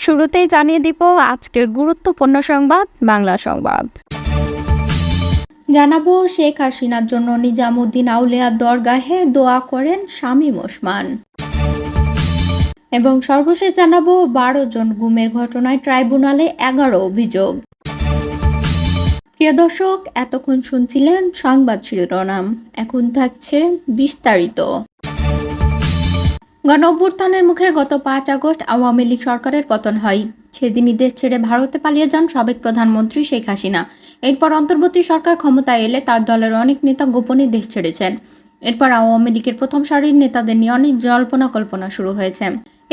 শুরুতেই জানিয়ে দিব আজকের গুরুত্বপূর্ণ সংবাদ বাংলা সংবাদ। জানাবো শেখ হাসিনার জন্য নিজামুদ্দিন আউলিয়ার দরগাহে দোয়া করেন শামীম ওসমান। এবং সর্বশেষ জানাবো 12 জন গুমের ঘটনায় ট্রাইব্যুনালে 11 অভিযোগ। প্রিয় দর্শক, এতক্ষণ শুনছিলেন সংবাদ শিরোনাম, এখন থাকছে বিস্তারিত। গণঅভ্যুত্থানের মুখে গত 5 আগস্ট আওয়ামী লীগ সরকারের পতন হয়। সেদিনই দেশ ছেড়ে ভারতে পালিয়ে যান সাবেক প্রধানমন্ত্রী শেখ হাসিনা। এরপর অন্তর্বর্তী সরকার ক্ষমতায় এলে তার দলের অনেক নেতা গোপনে দেশ ছেড়েছেন। এরপর আওয়ামী লীগের প্রথম সারির নেতাদের নিয়ে অনেক জল্পনা কল্পনা শুরু হয়েছে।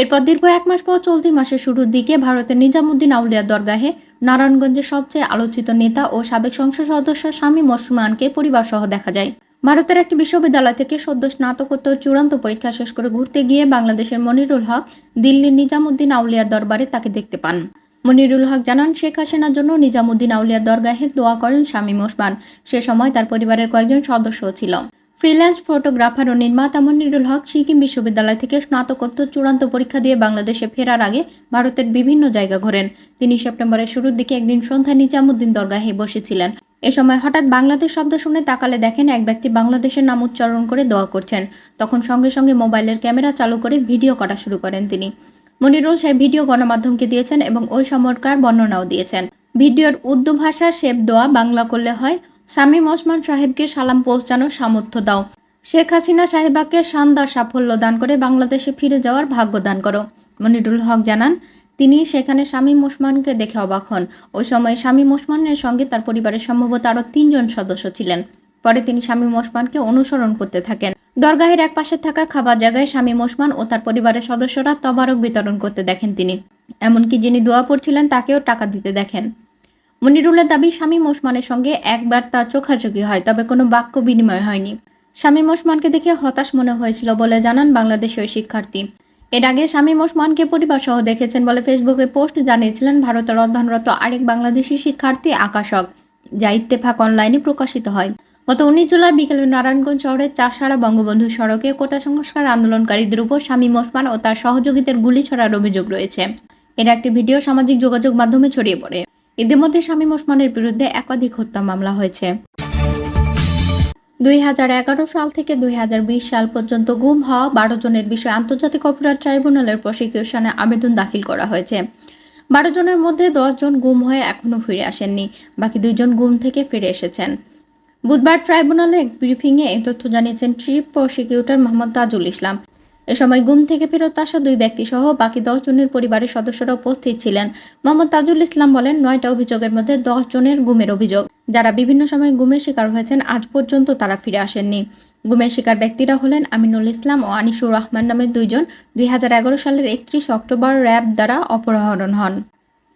এরপর দীর্ঘ 1 মাস পর চলতি মাসের শুরুর দিকে ভারতের নিজামুদ্দিন আউলিয়া দরগাহে নারায়ণগঞ্জের সবচেয়ে আলোচিত নেতা ও সাবেক সংসদ সদস্য শামীম ওসমানকে পরিবারসহ দেখা যায়। ভারতের একটি বিশ্ববিদ্যালয় থেকে সদ্য স্নাতকোত্তর চূড়ান্ত পরীক্ষা শেষ করে ঘুরতে গিয়ে বাংলাদেশের মনিরুল হক দিল্লির নিজামুদ্দিন আউলিয়ার দরবারে তাকে দেখতে পান। মনিরুল হক জানান, শেখ হাসিনার জন্য নিজামুদ্দিন আউলিয়ার দরগাহে দোয়া করেন শামীম ওসমান। সে সময় তার পরিবারের কয়েকজন সদস্য ছিল। ফ্রিল্যান্স ফটোগ্রাফার ও নির্মাতা মনিরুল হক সিকিম বিশ্ববিদ্যালয় থেকে স্নাতকোত্তর চূড়ান্ত পরীক্ষা দিয়ে বাংলাদেশে ফেরার আগে ভারতের বিভিন্ন জায়গা ঘোরেন। তিনি সেপ্টেম্বরের শুরুর দিকে একদিন সন্ধ্যায় নিজামুদ্দিন দরগাহে বসেছিলেন। এ সময় হঠাৎ বাংলাদেশ শব্দ শুনে তাকালে দেখেন এক ব্যক্তি বাংলাদেশের নাম উচ্চারণ করে দোয়া করছেন। তখন সঙ্গে সঙ্গে মোবাইলের ক্যামেরা চালু করে ভিডিও করা শুরু করেন তিনি। মনিরুল সেই ভিডিও গণমাধ্যমকে দিয়েছেন এবং ওই সময়কার বর্ণনাও দিয়েছেন। ভিডিওর উর্দু ভাষার শেপ দোয়া বাংলা করলে হয়, শামীম ওসমান সাহেবকে সালাম পৌঁছানোর সামর্থ্য দাও, শেখ হাসিনা সাহেবাকে শানদার সাফল্য দান করে বাংলাদেশে ফিরে যাওয়ার ভাগ্য দান করো। মনিরুল হক জানান, তিনি সেখানে শামীম ওসমানকে দেখে অবাক হন। ওই সময় শামীম ওসমানের সঙ্গে তার পরিবারের সম্ভবত আরও 3 জন সদস্য ছিলেন। পরে তিনি শামীম ওসমানকে অনুসরণ করতে থাকেন। দরগাহের এক পাশে থাকা খাবার জায়গায় শামীম ওসমান ও তার পরিবারের সদস্যরা তবারক বিতরণ করতে দেখেন তিনি। এমনকি যিনি দোয়া পড়ছিলেন তাকেও টাকা দিতে দেখেন। মনিরুলের দাবি, শামীম ওসমানের সঙ্গে একবার তার চোখাচোখি হয়, তবে কোনো বাক্য বিনিময় হয়নি। শামীম ওসমানকে দেখে হতাশ মনে হয়েছিল বলে জানান বাংলাদেশের ওই শিক্ষার্থী। এর আগে শামীম ওসমানকে পরিবারসহ দেখেছেন বলে ফেসবুকে পোস্ট জানিয়েছিলেন ভারতের অধ্যয়নরত আরেক বাংলাদেশি শিক্ষার্থী আকাশক, যা ইত্তেফাক অনলাইনে প্রকাশিত হয়। গত 19 জুলাই বিকেলে নারায়ণগঞ্জ শহরের চাষাড়া বঙ্গবন্ধু সড়কে কোটা সংস্কার আন্দোলনকারীদের উপর শামীম ওসমান ও তার সহযোগীদের গুলি ছড়ার অভিযোগ রয়েছে। এর একটি ভিডিও সামাজিক যোগাযোগ মাধ্যমে ছড়িয়ে পড়ে। ইতিমধ্যে শামীম ওসমানের বিরুদ্ধে একাধিক হত্যা মামলা হয়েছে। 2011 সাল থেকে 2020 সাল পর্যন্ত গুম হওয়া 12 জনের বিষয়ে আন্তর্জাতিক অপরাধ ট্রাইব্যুনালের প্রসিকিউশনে আবেদন দাখিল করা হয়েছে। 12 জনের মধ্যে 10 জন গুম হয়ে এখনও ফিরে আসেননি, বাকি 2 জন গুম থেকে ফিরে এসেছেন। বুধবার ট্রাইব্যুনালে এক ব্রিফিংয়ে এই তথ্য জানিয়েছেন চিফ প্রসিকিউটর মোহাম্মদ তাজুল ইসলাম। এ সময় গুম থেকে ফেরত আসা 2 ব্যক্তি সহ বাকি 10 জনের পরিবারের সদস্যরা উপস্থিত ছিলেন। মোহাম্মদ তাজুল ইসলাম বলেন, 9টা অভিযোগের মধ্যে 10 জনের গুমের অভিযোগ। যারা বিভিন্ন সময় গুমের শিকার হয়েছেন আজ পর্যন্ত তারা ফিরে আসেননি। গুমের শিকার ব্যক্তিরা হলেন আমিনুল ইসলাম ও আনিসুর রহমান নামের 2 জন 2011 সালের 31 অক্টোবর র্যাব দ্বারা অপহরণ হন।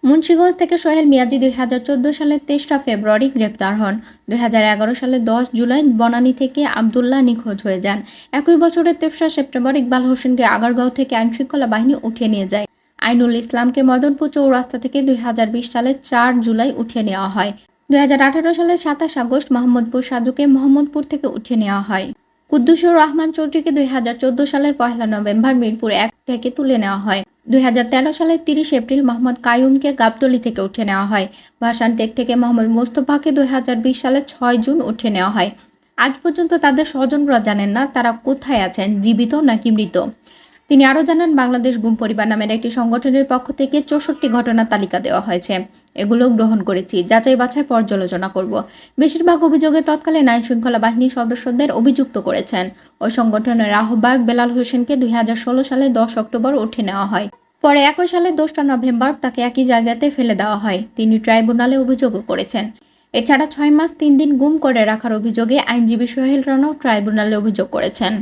মুন্সিগঞ্জ থেকে সোহেল মিয়াজি 2014 সালের 23 ফেব্রুয়ারি গ্রেপ্তার হন। 2011 সালের 10 জুলাই বনানী থেকে আবদুল্লাহ নিখোঁজ হয়ে যান। একই বছরের 23 সেপ্টেম্বর ইকবাল হোসেনকে আগারগাঁও থেকে আইনশৃঙ্খলা বাহিনী উঠিয়ে নিয়ে যায়। আইনুল ইসলামকে মদনপুর চৌরাস্তা থেকে 2020 সালের 4 জুলাই উঠিয়ে নেওয়া হয়। 2018 সালের 27 আগস্ট মোহাম্মদপুর সাজুকে মোহাম্মদপুর থেকে উঠিয়ে নেওয়া হয়। কুদ্দুসুর রহমান চৌধুরীকে 2014 সালের 1 নভেম্বর মিরপুর 1 থেকে তুলে নেওয়া হয়। 2013 সালের 30 এপ্রিল মোহাম্মদ কাইয়ুমকে গাবতলী থেকে উঠে নেওয়া হয়। ভাসান টেক থেকে মোহাম্মদ মোস্তফাকে 2020 সালের 6 জুন উঠে নেওয়া হয়। আজ পর্যন্ত তাদের স্বজনরা জানেন না তারা কোথায় আছেন, জীবিত নাকি মৃত। তিনি আরও জানান, বাংলাদেশ গুম পরিবার নামের একটি সংগঠনের পক্ষ থেকে 64 ঘটনার তালিকা দেওয়া হয়েছে। এগুলো গ্রহণ করেছি, যাচাই বাছাই পর্যালোচনা করব। বেশিরভাগ অভিযোগে তৎকালীন আইন শৃঙ্খলা বাহিনীর সদস্যদের অভিযুক্ত করেছেন। ওই সংগঠনের আহ্বায়ক বেলাল হোসেনকে 2016 সালের 10 অক্টোবর উঠে নেওয়া হয়। পরে একই সালের 2 নভেম্বর তাকে একই জায়গাতে ফেলে দেওয়া হয়। তিনি ট্রাইব্যুনালে অভিযোগও করেছেন। এছাড়া 6 মাস 3 দিন গুম করে রাখার অভিযোগে আইনজীবী সোহেল রানাও ট্রাইব্যুনালে অভিযোগ করেছেন।